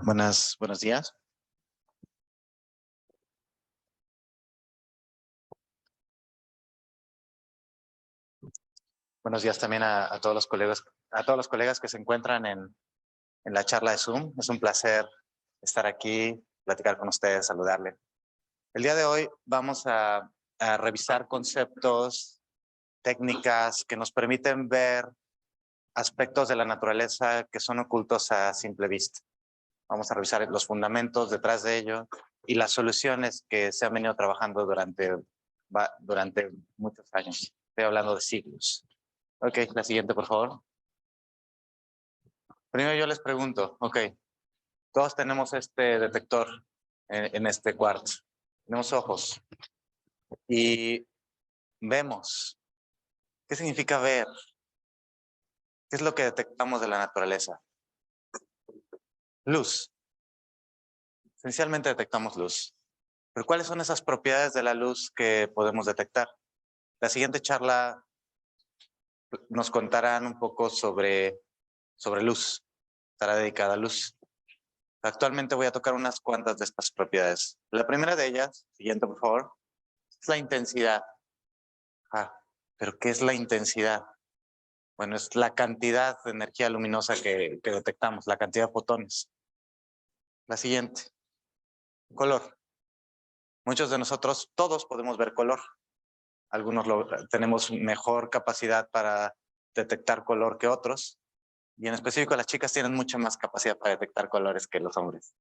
Buenos días. Buenos días también a todos los colegas que se encuentran en la charla de Zoom. Es un placer estar aquí, platicar con ustedes, saludarle. El día de hoy vamos a revisar conceptos, técnicas que nos permiten ver aspectos de la naturaleza que son ocultos a simple vista. Vamos a revisar los fundamentos detrás de ello y las soluciones que se han venido trabajando durante muchos años. Estoy hablando de siglos. Ok, la siguiente, por favor. Primero yo les pregunto, ok, todos tenemos este detector en este cuarto. Tenemos ojos y vemos. ¿Qué significa ver? ¿Qué es lo que detectamos de la naturaleza? Luz. Esencialmente detectamos luz. Pero ¿cuáles son esas propiedades de la luz que podemos detectar? La siguiente charla nos contarán un poco sobre luz. Estará dedicada a luz. Actualmente voy a tocar unas cuantas de estas propiedades. La primera de ellas, siguiente por favor, es la intensidad. ¿Pero qué es la intensidad? Bueno, es la cantidad de energía luminosa que detectamos, la cantidad de fotones. La siguiente, color. Muchos de nosotros, todos podemos ver color. Algunos tenemos mejor capacidad para detectar color que otros. Y en específico las chicas tienen mucha más capacidad para detectar colores que los hombres.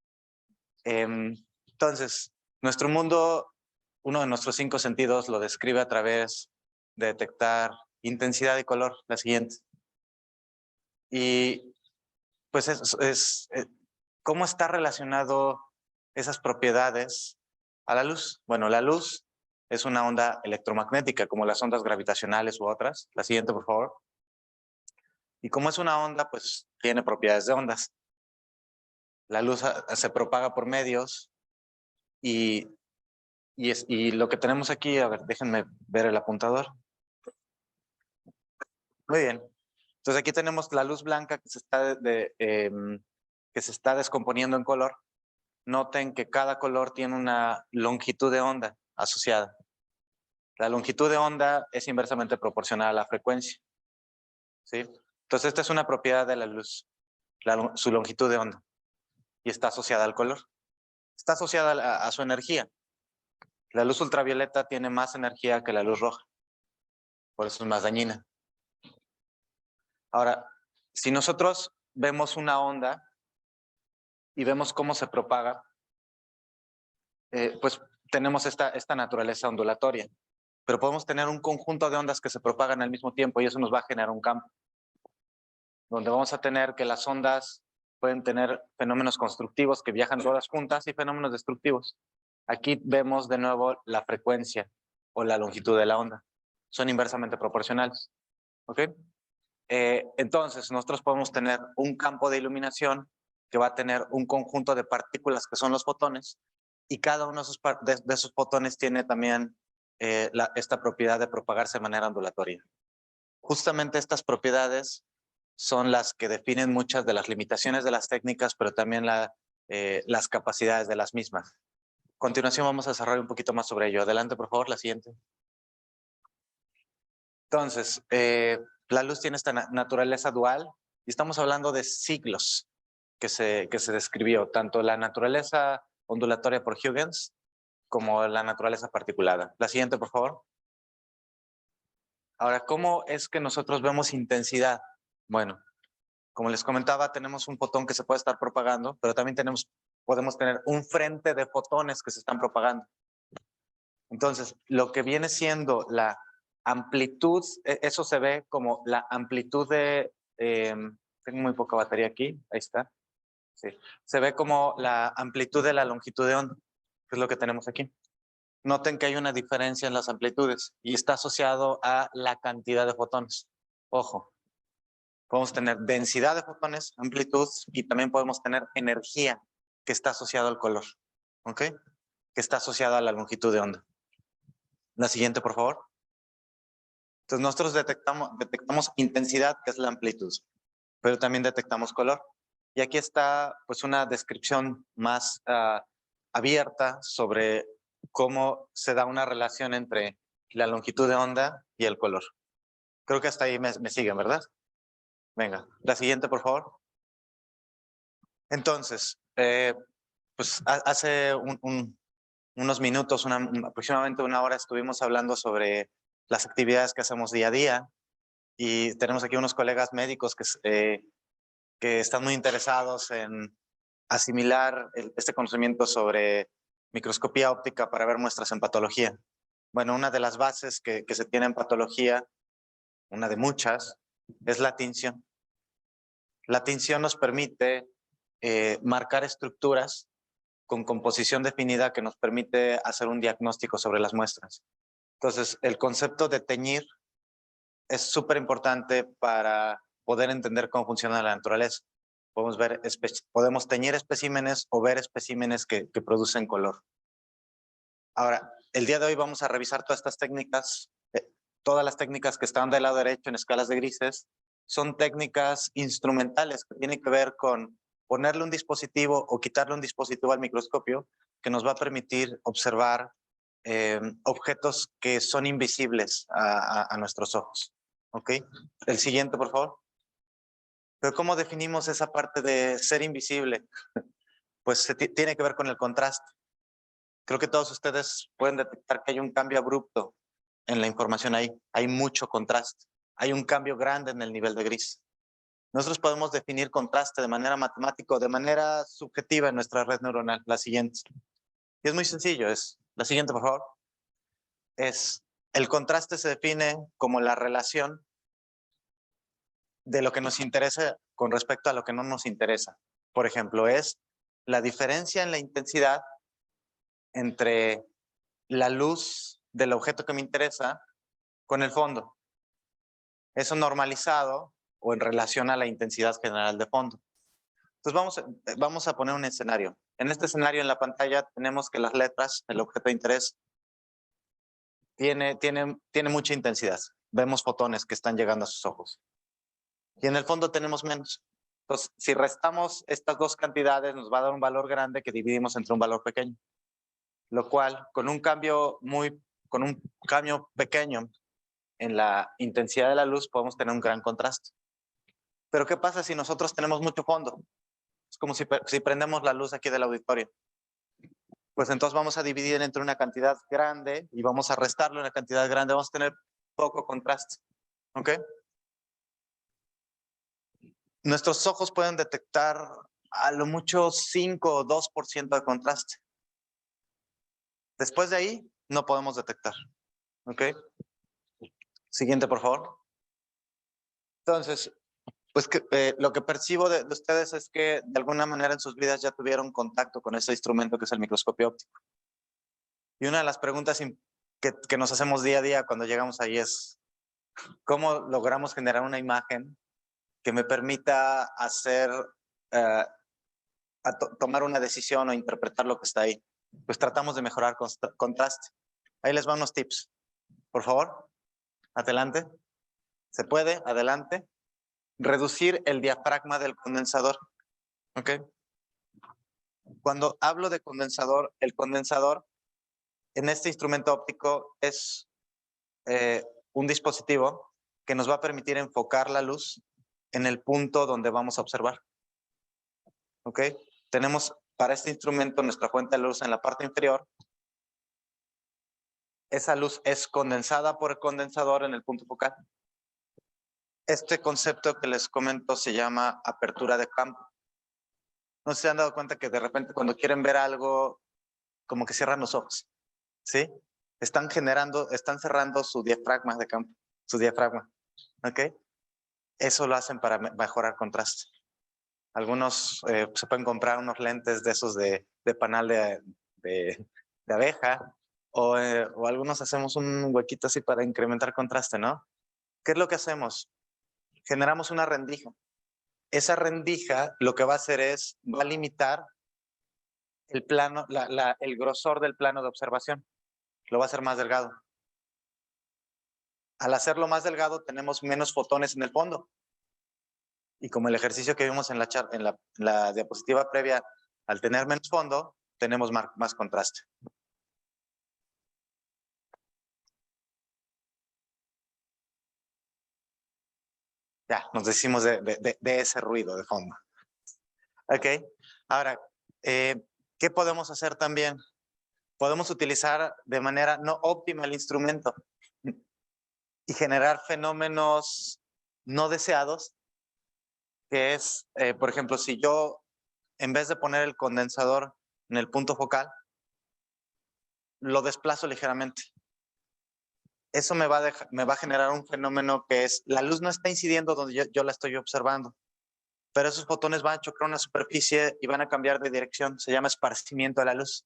Entonces, nuestro mundo, uno de nuestros 5 sentidos lo describe a través de detectar intensidad y color, la siguiente. Y pues ¿cómo está relacionado esas propiedades a la luz? Bueno, la luz es una onda electromagnética, como las ondas gravitacionales u otras. La siguiente, por favor. Y como es una onda, pues tiene propiedades de ondas. La luz se propaga por medios y lo que tenemos aquí, a ver, déjenme ver el apuntador. Muy bien. Entonces aquí tenemos la luz blanca que se está descomponiendo en color. Noten que cada color tiene una longitud de onda asociada. La longitud de onda es inversamente proporcional a la frecuencia. ¿Sí? Entonces esta es una propiedad de la luz, su longitud de onda. Y está asociada al color. Está asociada a su energía. La luz ultravioleta tiene más energía que la luz roja. Por eso es más dañina. Ahora, si nosotros vemos una onda y vemos cómo se propaga, pues tenemos esta naturaleza ondulatoria. Pero podemos tener un conjunto de ondas que se propagan al mismo tiempo y eso nos va a generar un campo. Donde vamos a tener que las ondas pueden tener fenómenos constructivos que viajan todas juntas y fenómenos destructivos. Aquí vemos de nuevo la frecuencia o la longitud de la onda. Son inversamente proporcionales. ¿Ok? Entonces, nosotros podemos tener un campo de iluminación que va a tener un conjunto de partículas que son los fotones y cada uno de esos fotones tiene también esta propiedad de propagarse de manera ondulatoria. Justamente estas propiedades son las que definen muchas de las limitaciones de las técnicas, pero también las capacidades de las mismas. A continuación vamos a desarrollar un poquito más sobre ello. Adelante, por favor, la siguiente. Entonces, la luz tiene esta naturaleza dual y estamos hablando de siglos que se describió, tanto la naturaleza ondulatoria por Huygens como la naturaleza particulada. La siguiente, por favor. Ahora, ¿cómo es que nosotros vemos intensidad? Bueno, como les comentaba, tenemos un fotón que se puede estar propagando, pero también podemos tener un frente de fotones que se están propagando. Entonces, lo que viene siendo la amplitud, eso se ve como la amplitud de... tengo muy poca batería aquí, ahí está. Sí. Se ve como la amplitud de la longitud de onda, que es lo que tenemos aquí. Noten que hay una diferencia en las amplitudes y está asociado a la cantidad de fotones. Ojo, podemos tener densidad de fotones, amplitud y también podemos tener energía que está asociado al color, ¿ok? Que está asociado a la longitud de onda. La siguiente, por favor. Entonces nosotros detectamos intensidad, que es la amplitud, pero también detectamos color. Y aquí está pues una descripción más abierta sobre cómo se da una relación entre la longitud de onda y el color. Creo que hasta ahí me siguen, ¿verdad? Venga, la siguiente, por favor. Entonces, pues hace unos minutos, aproximadamente una hora, estuvimos hablando sobre las actividades que hacemos día a día y tenemos aquí unos colegas médicos que están muy interesados en asimilar este conocimiento sobre microscopía óptica para ver muestras en patología. Bueno, una de las bases que se tiene en patología, una de muchas, es la tinción. La tinción nos permite marcar estructuras con composición definida que nos permite hacer un diagnóstico sobre las muestras. Entonces, el concepto de teñir es súper importante para poder entender cómo funciona la naturaleza. Podemos teñir especímenes o ver especímenes que producen color. Ahora, el día de hoy vamos a revisar todas estas técnicas. Todas las técnicas que están del lado derecho en escalas de grises son técnicas instrumentales que tienen que ver con ponerle un dispositivo o quitarle un dispositivo al microscopio que nos va a permitir observar objetos que son invisibles a nuestros ojos. ¿Ok? El siguiente, por favor. Pero ¿cómo definimos esa parte de ser invisible? Pues tiene que ver con el contraste. Creo que todos ustedes pueden detectar que hay un cambio abrupto en la información ahí. Hay mucho contraste. Hay un cambio grande en el nivel de gris. Nosotros podemos definir contraste de manera matemática o de manera subjetiva en nuestra red neuronal. La siguiente. Y es muy sencillo. La siguiente, por favor. El contraste se define como la relación de lo que nos interesa con respecto a lo que no nos interesa. Por ejemplo, es la diferencia en la intensidad entre la luz del objeto que me interesa con el fondo. Eso normalizado o en relación a la intensidad general de fondo. Entonces vamos a poner un escenario. En este escenario en la pantalla tenemos que las letras, el objeto de interés, tiene mucha intensidad. Vemos fotones que están llegando a sus ojos. Y en el fondo tenemos menos. Entonces, si restamos estas dos cantidades, nos va a dar un valor grande que dividimos entre un valor pequeño. Lo cual, con un cambio pequeño en la intensidad de la luz, podemos tener un gran contraste. Pero ¿qué pasa si nosotros tenemos mucho fondo? Es como si prendemos la luz aquí del auditorio. Pues entonces vamos a dividir entre una cantidad grande y vamos a restarle una cantidad grande. Vamos a tener poco contraste. ¿Ok? Nuestros ojos pueden detectar a lo mucho 5 o 2% de contraste. Después de ahí, no podemos detectar. ¿Ok? Siguiente, por favor. Entonces, pues lo que percibo de ustedes es que de alguna manera en sus vidas ya tuvieron contacto con ese instrumento que es el microscopio óptico. Y una de las preguntas que nos hacemos día a día cuando llegamos ahí es, ¿cómo logramos generar una imagen que me permita hacer, tomar una decisión o interpretar lo que está ahí? Pues tratamos de mejorar contraste. Ahí les van unos tips. Por favor, adelante. ¿Se puede? Adelante. Reducir el diafragma del condensador. ¿Ok? Cuando hablo de condensador, el condensador en este instrumento óptico es un dispositivo que nos va a permitir enfocar la luz en el punto donde vamos a observar. ¿Ok? Tenemos para este instrumento nuestra fuente de luz en la parte inferior. Esa luz es condensada por el condensador en el punto focal. Este concepto que les comento se llama apertura de campo. ¿No se han dado cuenta que de repente cuando quieren ver algo, como que cierran los ojos? ¿Sí? Están cerrando su diafragma de campo, su diafragma. ¿Ok? Eso lo hacen para mejorar contraste. Algunos se pueden comprar unos lentes de esos de panal de abeja o algunos hacemos un huequito así para incrementar contraste, ¿no? ¿Qué es lo que hacemos? Generamos una rendija. Esa rendija lo que va a hacer va a limitar el plano, el grosor del plano de observación. Lo va a hacer más delgado. Al hacerlo más delgado tenemos menos fotones en el fondo. Y como el ejercicio que vimos en la diapositiva previa, al tener menos fondo, tenemos más contraste. Ya, nos decimos de ese ruido de fondo. Ok, ahora, ¿qué podemos hacer también? Podemos utilizar de manera no óptima el instrumento y generar fenómenos no deseados, que es, por ejemplo, si yo, en vez de poner el condensador en el punto focal, lo desplazo ligeramente. Eso me va a generar un fenómeno que es, la luz no está incidiendo donde yo la estoy observando, pero esos fotones van a chocar una superficie y van a cambiar de dirección. Se llama esparcimiento de la luz.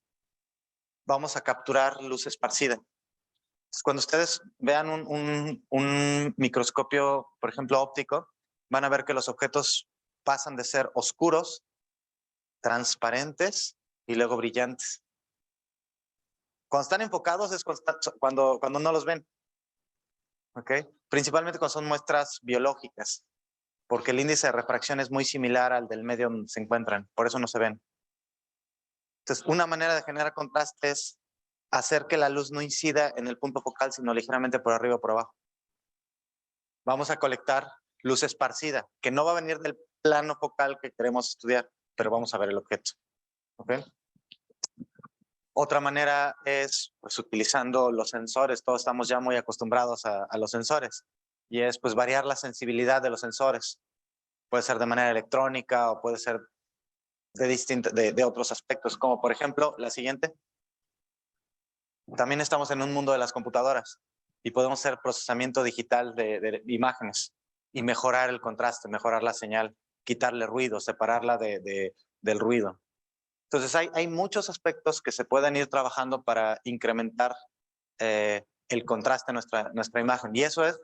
Vamos a capturar luz esparcida. Entonces, cuando ustedes vean un microscopio, por ejemplo, óptico, van a ver que los objetos pasan de ser oscuros, transparentes y luego brillantes. Cuando están enfocados es cuando no los ven. ¿Ok? Principalmente cuando son muestras biológicas, porque el índice de refracción es muy similar al del medio donde se encuentran, por eso no se ven. Entonces, una manera de generar contraste es hacer que la luz no incida en el punto focal, sino ligeramente por arriba o por abajo. Vamos a colectar luz esparcida, que no va a venir del plano focal que queremos estudiar, pero vamos a ver el objeto. ¿Ok? Otra manera es pues, utilizando los sensores. Todos estamos ya muy acostumbrados a los sensores. Y es pues variar la sensibilidad de los sensores. Puede ser de manera electrónica o puede ser de otros aspectos, como por ejemplo la siguiente. También estamos en un mundo de las computadoras y podemos hacer procesamiento digital de imágenes y mejorar el contraste, mejorar la señal, quitarle ruido, separarla del ruido. Entonces hay muchos aspectos que se pueden ir trabajando para incrementar el contraste en nuestra imagen, y eso es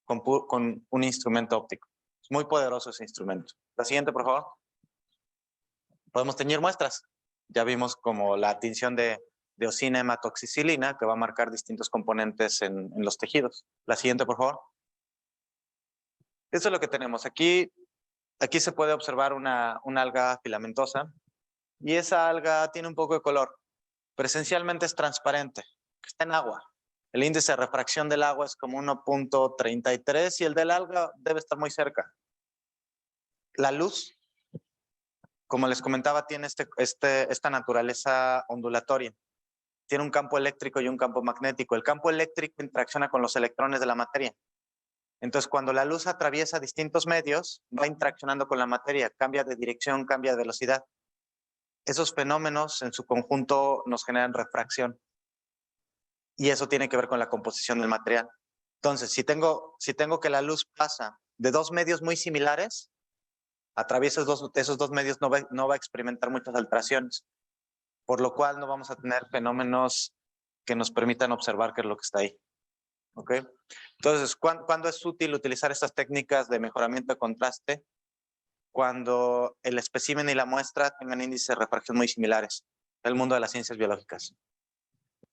con un instrumento óptico. Es muy poderoso ese instrumento. La siguiente, por favor. Podemos teñir muestras. Ya vimos como la tinción de eosina hematoxicilina, que va a marcar distintos componentes en los tejidos. La siguiente, por favor. Eso es lo que tenemos. Aquí se puede observar una alga filamentosa, y esa alga tiene un poco de color, pero esencialmente es transparente, está en agua. El índice de refracción del agua es como 1.33 y el del alga debe estar muy cerca. La luz, como les comentaba, tiene esta naturaleza ondulatoria. Tiene un campo eléctrico y un campo magnético. El campo eléctrico interacciona con los electrones de la materia. Entonces, cuando la luz atraviesa distintos medios, va interaccionando con la materia, cambia de dirección, cambia de velocidad. Esos fenómenos en su conjunto nos generan refracción. Y eso tiene que ver con la composición del material. Entonces, si tengo que la luz pasa de dos medios muy similares, atraviesa esos dos medios, no va a experimentar muchas alteraciones, por lo cual no vamos a tener fenómenos que nos permitan observar qué es lo que está ahí. ¿Ok? Entonces, ¿cuándo es útil utilizar estas técnicas de mejoramiento de contraste? Cuando el espécimen y la muestra tengan índices de refracción muy similares. El mundo de las ciencias biológicas.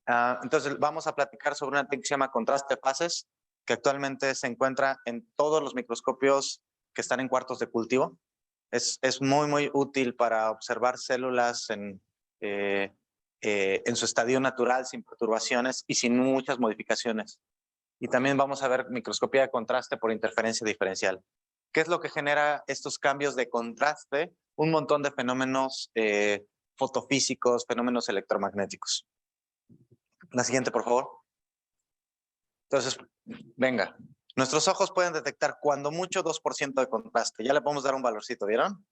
Entonces, vamos a platicar sobre una técnica que se llama contraste de fases, que actualmente se encuentra en todos los microscopios que están en cuartos de cultivo. Es muy, muy útil para observar células en su estadio natural, sin perturbaciones y sin muchas modificaciones. Y también vamos a ver microscopía de contraste por interferencia diferencial. ¿Qué es lo que genera estos cambios de contraste? Un montón de fenómenos fotofísicos, fenómenos electromagnéticos. La siguiente, por favor. Entonces, venga. Nuestros ojos pueden detectar cuando mucho 2% de contraste. Ya le podemos dar un valorcito, ¿vieron?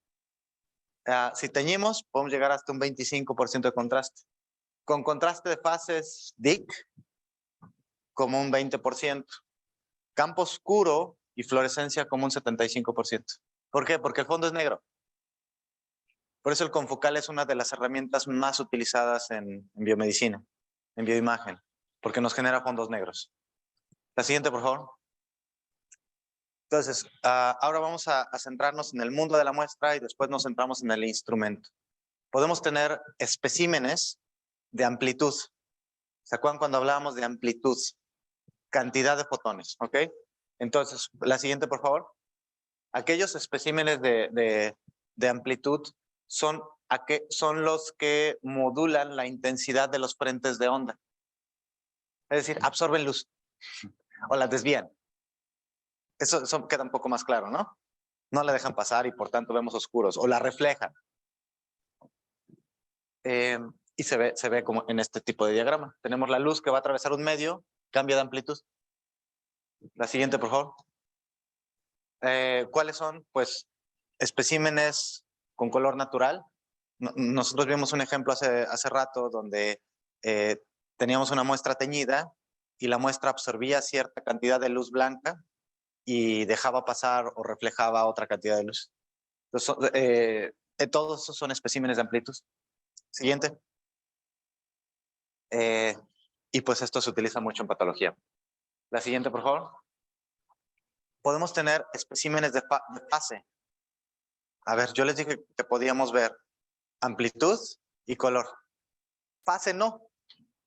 Si teñimos, podemos llegar hasta un 25% de contraste. Con contraste de fases DIC, como un 20%. Campo oscuro y fluorescencia como un 75%. ¿Por qué? Porque el fondo es negro. Por eso el confocal es una de las herramientas más utilizadas en biomedicina, en bioimagen, porque nos genera fondos negros. La siguiente, por favor. Entonces, ahora vamos a centrarnos en el mundo de la muestra y después nos centramos en el instrumento. Podemos tener especímenes de amplitud. ¿Se acuerdan cuando hablábamos de amplitud? Cantidad de fotones, ¿ok? Entonces, la siguiente, por favor. Aquellos especímenes de amplitud son los que modulan la intensidad de los frentes de onda. Es decir, absorben luz o la desvían. Eso queda un poco más claro, ¿no? No la dejan pasar y por tanto vemos oscuros, o la reflejan. Y se ve como en este tipo de diagrama. Tenemos la luz que va a atravesar un medio, cambia de amplitud. La siguiente, por favor. ¿Cuáles son? Pues especímenes con color natural. Nosotros vimos un ejemplo hace rato donde teníamos una muestra teñida y la muestra absorbía cierta cantidad de luz blanca y dejaba pasar o reflejaba otra cantidad de luz. Entonces, todos esos son especímenes de amplitud. Siguiente. Y pues esto se utiliza mucho en patología. La siguiente, por favor. Podemos tener especímenes de fase. A ver, yo les dije que podíamos ver amplitud y color. Fase no.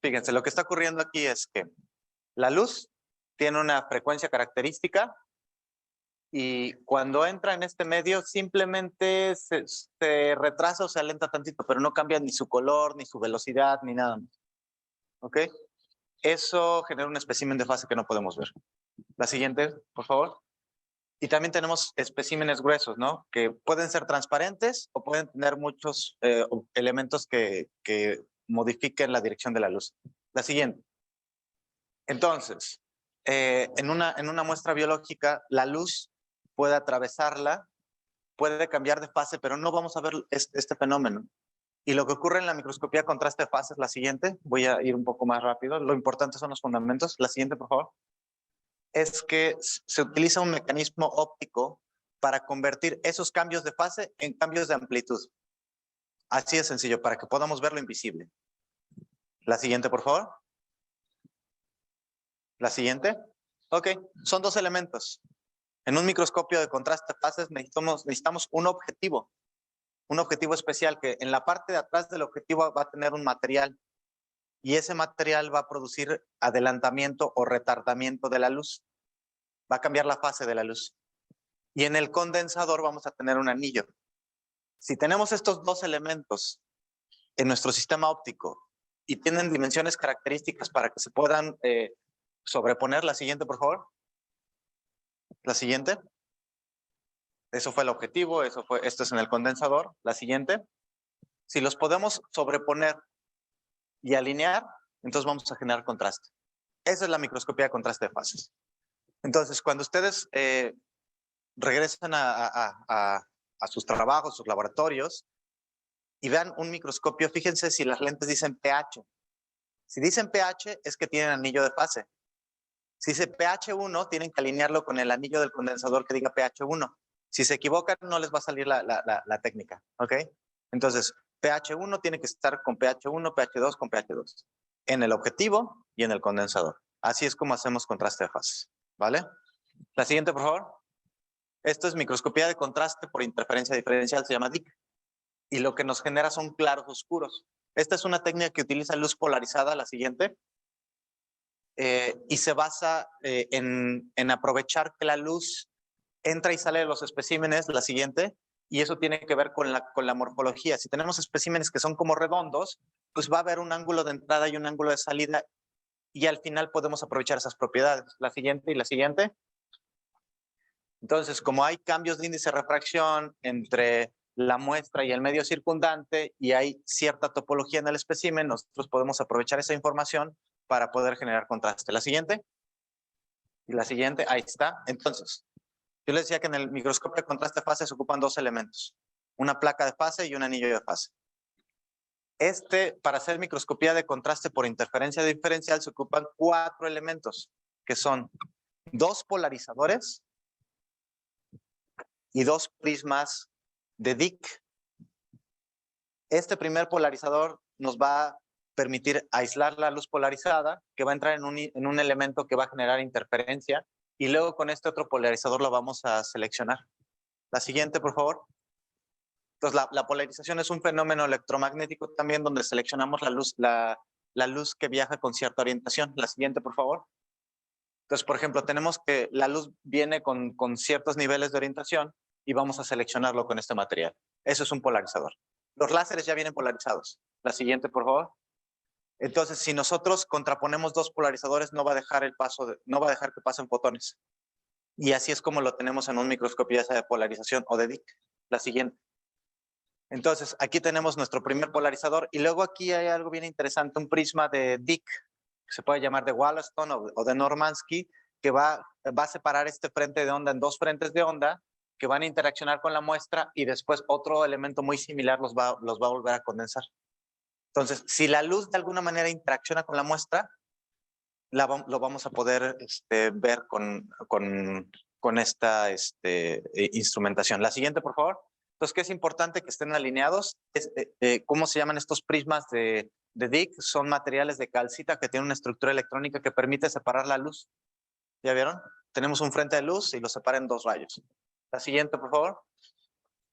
Fíjense, lo que está ocurriendo aquí es que la luz tiene una frecuencia característica y cuando entra en este medio simplemente se retrasa o se alenta tantito, pero no cambia ni su color, ni su velocidad, ni nada más. ¿Ok? Eso genera un espécimen de fase que no podemos ver. La siguiente, por favor. Y también tenemos especímenes gruesos, ¿no? Que pueden ser transparentes o pueden tener muchos elementos que modifiquen la dirección de la luz. La siguiente. Entonces, en una muestra biológica, la luz puede atravesarla, puede cambiar de fase, pero no vamos a ver este fenómeno. Y lo que ocurre en la microscopía contraste de fase es la siguiente. Voy a ir un poco más rápido. Lo importante son los fundamentos. La siguiente, por favor. Es que se utiliza un mecanismo óptico para convertir esos cambios de fase en cambios de amplitud. Así de sencillo, para que podamos ver lo invisible. La siguiente, por favor. La siguiente. Ok, son dos elementos. En un microscopio de contraste de fases necesitamos un objetivo especial que en la parte de atrás del objetivo va a tener un material y ese material va a producir adelantamiento o retardamiento de la luz. Va a cambiar la fase de la luz. Y en el condensador vamos a tener un anillo. Si tenemos estos dos elementos en nuestro sistema óptico y tienen dimensiones características para que se puedan sobreponer, la siguiente, por favor. La siguiente. Eso fue el objetivo, esto es en el condensador. La siguiente. Si los podemos sobreponer y alinear, entonces vamos a generar contraste. Esa es la microscopía de contraste de fases. Entonces, cuando ustedes regresan a sus trabajos, sus laboratorios, y vean un microscopio, fíjense si las lentes dicen pH. Si dicen pH, es que tienen anillo de fase. Si dice pH1, tienen que alinearlo con el anillo del condensador que diga pH1. Si se equivocan, no les va a salir la técnica, ¿ok? Entonces, pH1 tiene que estar con pH1, pH2 con pH2. En el objetivo y en el condensador. Así es como hacemos contraste de fases, ¿vale? La siguiente, por favor. Esto es microscopía de contraste por interferencia diferencial, se llama DIC. Y lo que nos genera son claros oscuros. Esta es una técnica que utiliza luz polarizada, la siguiente. Y se basa en aprovechar que la luz entra y sale de los especímenes, la siguiente, y eso tiene que ver con la morfología. Si tenemos especímenes que son como redondos, pues va a haber un ángulo de entrada y un ángulo de salida, y al final podemos aprovechar esas propiedades. La siguiente y la siguiente. Entonces, como hay cambios de índice de refracción entre la muestra y el medio circundante y hay cierta topología en el espécimen, nosotros podemos aprovechar esa información para poder generar contraste. La siguiente. Y la siguiente, ahí está. Entonces, yo les decía que en el microscopio de contraste de fase se ocupan dos elementos. Una placa de fase y un anillo de fase. Para hacer microscopía de contraste por interferencia diferencial se ocupan 4 elementos, que son 2 polarizadores y 2 prismas de DIC. Este primer polarizador nos va a permitir aislar la luz polarizada, que va a entrar en un elemento que va a generar interferencia, y luego con este otro polarizador lo vamos a seleccionar. La siguiente, por favor. Entonces, la polarización es un fenómeno electromagnético también donde seleccionamos la luz que viaja con cierta orientación. La siguiente, por favor. Entonces, por ejemplo, tenemos que la luz viene con ciertos niveles de orientación y vamos a seleccionarlo con este material. Eso es un polarizador. Los láseres ya vienen polarizados. La siguiente, por favor. Entonces, si nosotros contraponemos dos polarizadores, no va a dejar no va a dejar que pasen fotones. Y así es como lo tenemos en un microscopio, ya sea de polarización o de Dick. La siguiente. Entonces, aquí tenemos nuestro primer polarizador y luego aquí hay algo bien interesante, un prisma de Dick, que se puede llamar de Wollaston o de Normansky, que va a separar este frente de onda en dos frentes de onda que van a interaccionar con la muestra y después otro elemento muy similar los va a volver a condensar. Entonces, si la luz de alguna manera interacciona con la muestra, lo vamos a poder ver con esta instrumentación. La siguiente, por favor. Entonces, ¿qué es importante que estén alineados? ¿Cómo se llaman estos prismas de Dick? Son materiales de calcita que tienen una estructura electrónica que permite separar la luz. ¿Ya vieron? Tenemos un frente de luz y lo separa en dos rayos. La siguiente, por favor.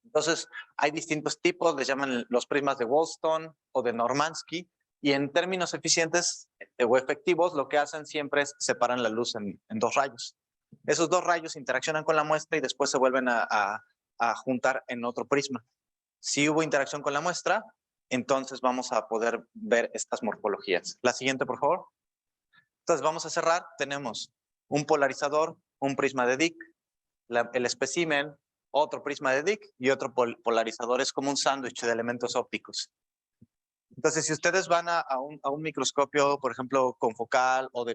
Entonces, hay distintos tipos, les llaman los prismas de Wollaston o de Normansky, y en términos eficientes o efectivos, lo que hacen siempre es separan la luz en dos rayos. Esos dos rayos interaccionan con la muestra y después se vuelven a juntar en otro prisma. Si hubo interacción con la muestra, entonces vamos a poder ver estas morfologías. La siguiente, por favor. Entonces, vamos a cerrar. Tenemos un polarizador, un prisma de Dick, el espécimen, otro prisma de Dick y otro polarizador. Es como un sándwich de elementos ópticos. Entonces, si ustedes van a un microscopio, por ejemplo, confocal u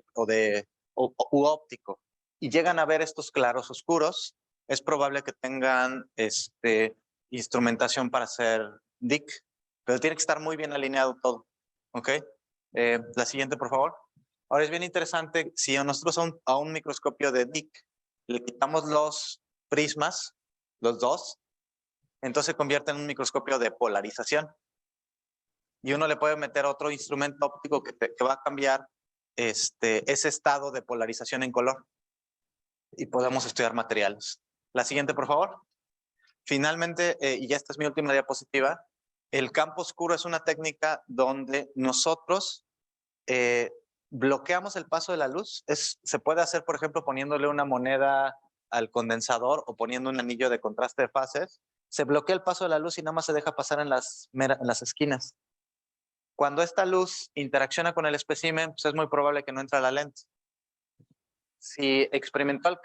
óptico, y llegan a ver estos claros oscuros, es probable que tengan instrumentación para hacer Dick, pero tiene que estar muy bien alineado todo. ¿Ok? La siguiente, por favor. Ahora es bien interesante, si nosotros a un microscopio de Dick le quitamos los prismas, los dos, entonces se convierte en un microscopio de polarización. Y uno le puede meter otro instrumento óptico que va a cambiar ese estado de polarización en color. Y podemos estudiar materiales. La siguiente, por favor. Finalmente, y ya esta es mi última diapositiva, el campo oscuro es una técnica donde nosotros bloqueamos el paso de la luz. Se puede hacer, por ejemplo, poniéndole una moneda al condensador o poniendo un anillo de contraste de fases. Se bloquea el paso de la luz y nada más se deja pasar en las esquinas. Cuando esta luz interacciona con el espécimen, pues es muy probable que no entre a la lente. Si experimentó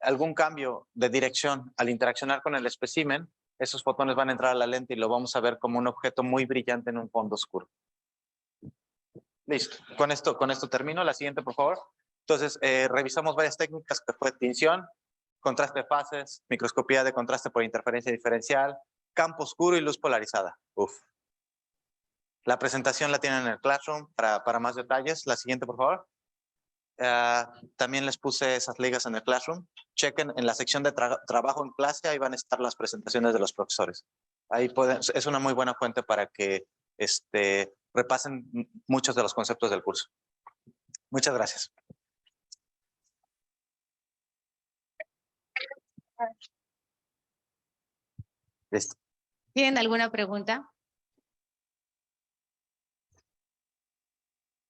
algún cambio de dirección al interaccionar con el espécimen, esos fotones van a entrar a la lente y lo vamos a ver como un objeto muy brillante en un fondo oscuro. Listo. Con esto termino. La siguiente, por favor. Entonces, revisamos varias técnicas que fue tinción, contraste de fases, microscopía de contraste por interferencia diferencial, campo oscuro y luz polarizada. Uf. La presentación la tienen en el Classroom para más detalles. La siguiente, por favor. También les puse esas ligas en el Classroom. Chequen en la sección de trabajo en clase, ahí van a estar las presentaciones de los profesores. Ahí es una muy buena fuente para que repasen muchos de los conceptos del curso. Muchas gracias. Listo. ¿Tienen alguna pregunta?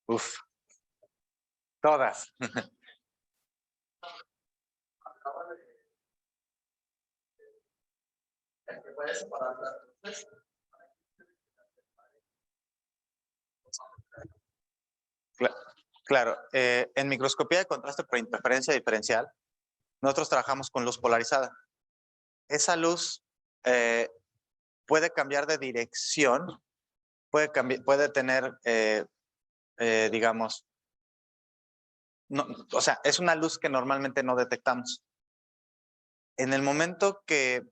Uf. Todas. Claro, en microscopía de contraste por interferencia diferencial, nosotros trabajamos con luz polarizada. Esa luz puede cambiar de dirección, puede tener, digamos, no, o sea, es una luz que normalmente no detectamos. En el momento que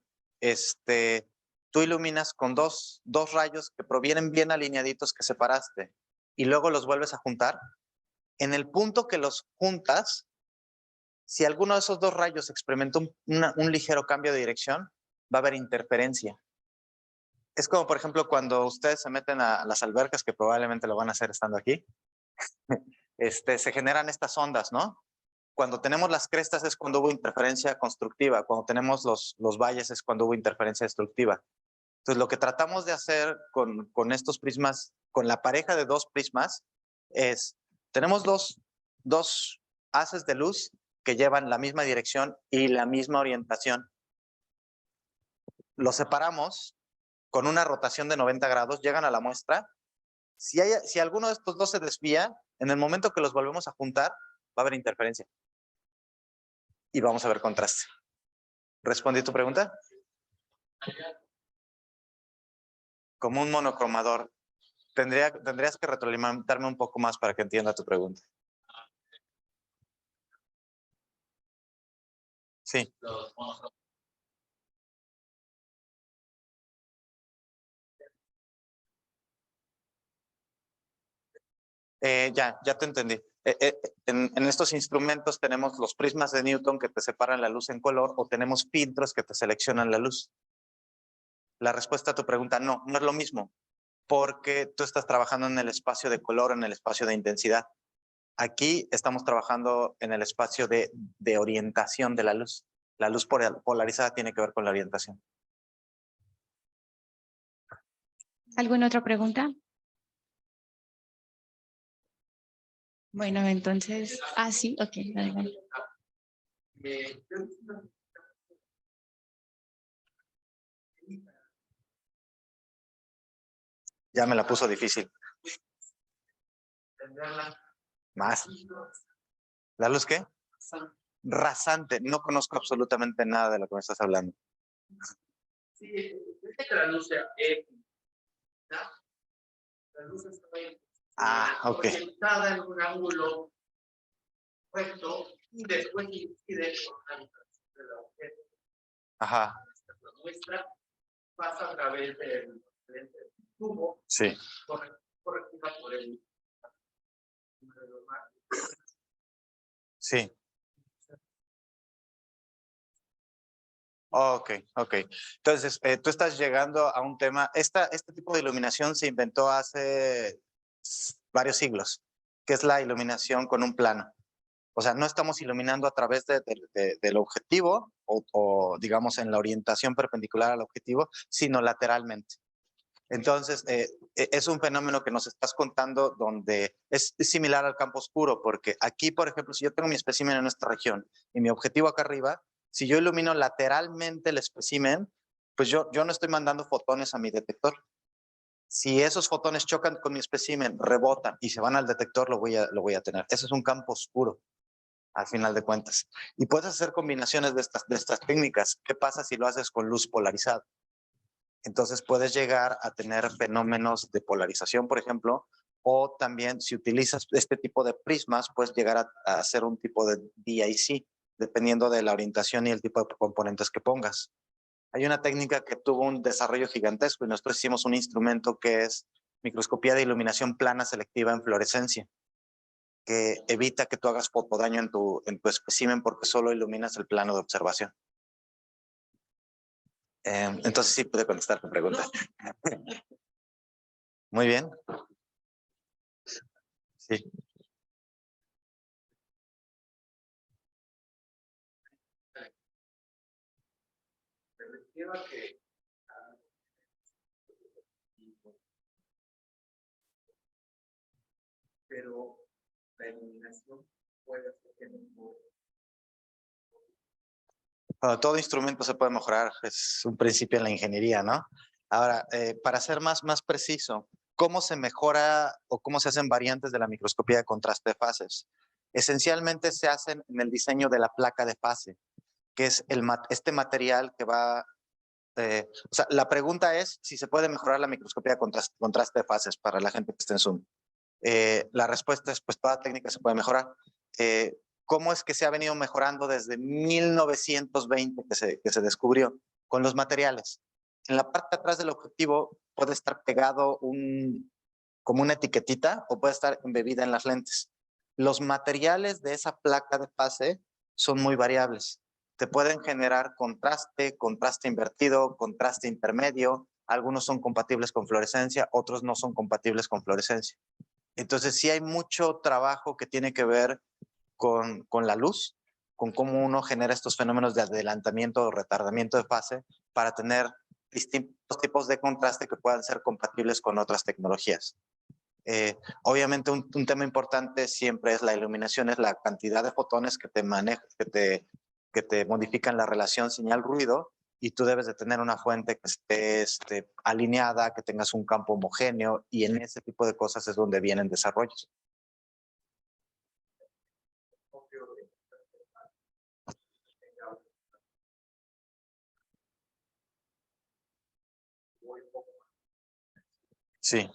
tú iluminas con dos rayos que provienen bien alineaditos que separaste y luego los vuelves a juntar, en el punto que los juntas, si alguno de esos dos rayos experimentó un ligero cambio de dirección, va a haber interferencia. Es como, por ejemplo, cuando ustedes se meten a las albercas, que probablemente lo van a hacer estando aquí, se generan estas ondas, ¿no? Cuando tenemos las crestas es cuando hubo interferencia constructiva, cuando tenemos los valles es cuando hubo interferencia destructiva. Entonces, lo que tratamos de hacer con estos prismas, con la pareja de dos prismas, es, tenemos dos haces de luz que llevan la misma dirección y la misma orientación. Los separamos con una rotación de 90 grados, llegan a la muestra. Si alguno de estos dos se desvía, en el momento que los volvemos a juntar, va a haber interferencia. Y vamos a ver contraste. ¿Respondí tu pregunta? Como un monocromador. Tendrías que retroalimentarme un poco más para que entienda tu pregunta. Sí. Ya te entendí. En estos instrumentos tenemos los prismas de Newton que te separan la luz en color o tenemos filtros que te seleccionan la luz. La respuesta a tu pregunta, no es lo mismo, porque tú estás trabajando en el espacio de color, en el espacio de intensidad. Aquí estamos trabajando en el espacio de orientación de la luz. La luz polarizada tiene que ver con la orientación. ¿Alguna otra pregunta? Bueno, entonces, sí, ok, adelante. Ya me la puso difícil. Más. ¿La luz qué? Rasante. No conozco absolutamente nada de lo que me estás hablando. Sí, es que la luz sea la luz está ok. proyectada en un ángulo recto y después incide por el objeto. Ajá. La muestra pasa a través del tubo. Sí. Correctiva por el Sí. Ok. Entonces, tú estás llegando a un tema. Este tipo de iluminación se inventó hace varios siglos, que es la iluminación con un plano. O sea, no estamos iluminando a través del objetivo o, digamos, en la orientación perpendicular al objetivo, sino lateralmente. Entonces, es un fenómeno que nos estás contando donde es similar al campo oscuro, porque aquí, por ejemplo, si yo tengo mi espécimen en esta región y mi objetivo acá arriba, si yo ilumino lateralmente el espécimen, pues yo no estoy mandando fotones a mi detector. Si esos fotones chocan con mi espécimen, rebotan y se van al detector, lo voy a tener. Eso es un campo oscuro, al final de cuentas. Y puedes hacer combinaciones de estas técnicas. ¿Qué pasa si lo haces con luz polarizada? Entonces puedes llegar a tener fenómenos de polarización, por ejemplo, o también si utilizas este tipo de prismas, puedes llegar a hacer un tipo de DIC, dependiendo de la orientación y el tipo de componentes que pongas. Hay una técnica que tuvo un desarrollo gigantesco y nosotros hicimos un instrumento que es microscopía de iluminación plana selectiva en fluorescencia, que evita que tú hagas fotodaño en tu espécimen porque solo iluminas el plano de observación. Entonces sí pude contestar tu pregunta. Muy bien. Sí. Se refiere a que pero la iluminación puede ser que Bueno, todo instrumento se puede mejorar, es un principio en la ingeniería, ¿no? Ahora, para ser más preciso, ¿cómo se mejora o cómo se hacen variantes de la microscopía de contraste de fases? Esencialmente se hacen en el diseño de la placa de fase, que es este material que va... o sea, la pregunta es si se puede mejorar la microscopía de contraste de fases para la gente que esté en Zoom. La respuesta es, pues toda técnica se puede mejorar. ¿Cómo es que se ha venido mejorando desde 1920 que se descubrió? Con los materiales. En la parte de atrás del objetivo puede estar pegado como una etiquetita o puede estar embebida en las lentes. Los materiales de esa placa de fase son muy variables. Te pueden generar contraste invertido, contraste intermedio. Algunos son compatibles con fluorescencia, otros no son compatibles con fluorescencia. Entonces sí hay mucho trabajo que tiene que ver con la luz, con cómo uno genera estos fenómenos de adelantamiento o retardamiento de fase para tener distintos tipos de contraste que puedan ser compatibles con otras tecnologías. Obviamente un tema importante siempre es la iluminación, es la cantidad de fotones que te modifican la relación señal-ruido y tú debes de tener una fuente que esté alineada, que tengas un campo homogéneo, y en ese tipo de cosas es donde vienen desarrollos. Sí.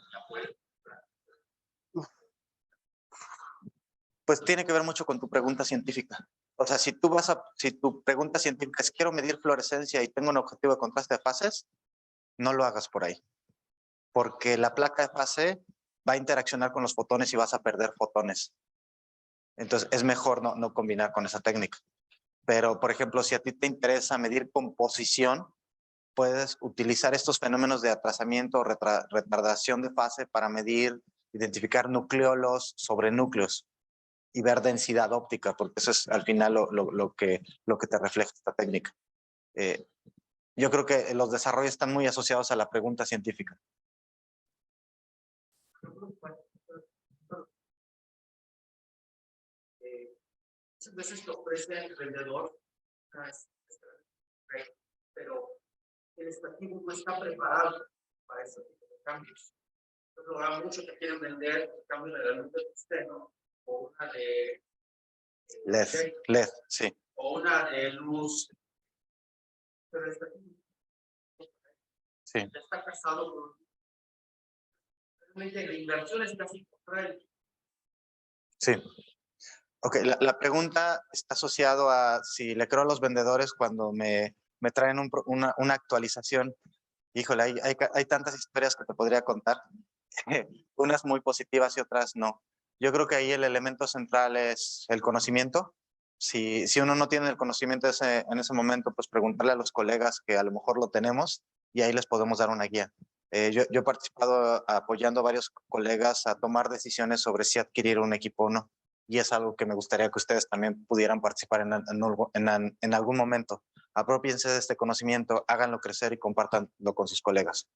Pues tiene que ver mucho con tu pregunta científica. O sea, si tu pregunta científica es quiero medir fluorescencia y tengo un objetivo de contraste de fases, no lo hagas por ahí. Porque la placa de fase va a interaccionar con los fotones y vas a perder fotones. Entonces es mejor no combinar con esa técnica. Pero, por ejemplo, si a ti te interesa medir composición, puedes utilizar estos fenómenos de atrasamiento o retardación de fase para medir, identificar nucleolos sobre núcleos y ver densidad óptica, porque eso es al final lo que te refleja esta técnica. Yo creo que los desarrollos están muy asociados a la pregunta científica. Muchas veces te ofrece el vendedor, pero el estativo no está preparado para ese tipo de cambios. Entonces, ahora muchos te quieren vender el cambio de la luz del externo o una de LED, sí. o una de luz. Pero el estativo Sí. está casado con realmente la inversión es casi contraria. Sí. Ok, la pregunta está asociado a si le creo a los vendedores cuando me traen una actualización. Híjole, hay tantas historias que te podría contar. Unas muy positivas y otras no. Yo creo que ahí el elemento central es el conocimiento. Si uno no tiene el conocimiento en ese momento, pues preguntarle a los colegas que a lo mejor lo tenemos y ahí les podemos dar una guía. Yo he participado apoyando a varios colegas a tomar decisiones sobre si adquirir un equipo o no. Y es algo que me gustaría que ustedes también pudieran participar en algún momento. Apropiense de este conocimiento, háganlo crecer y compártanlo con sus colegas.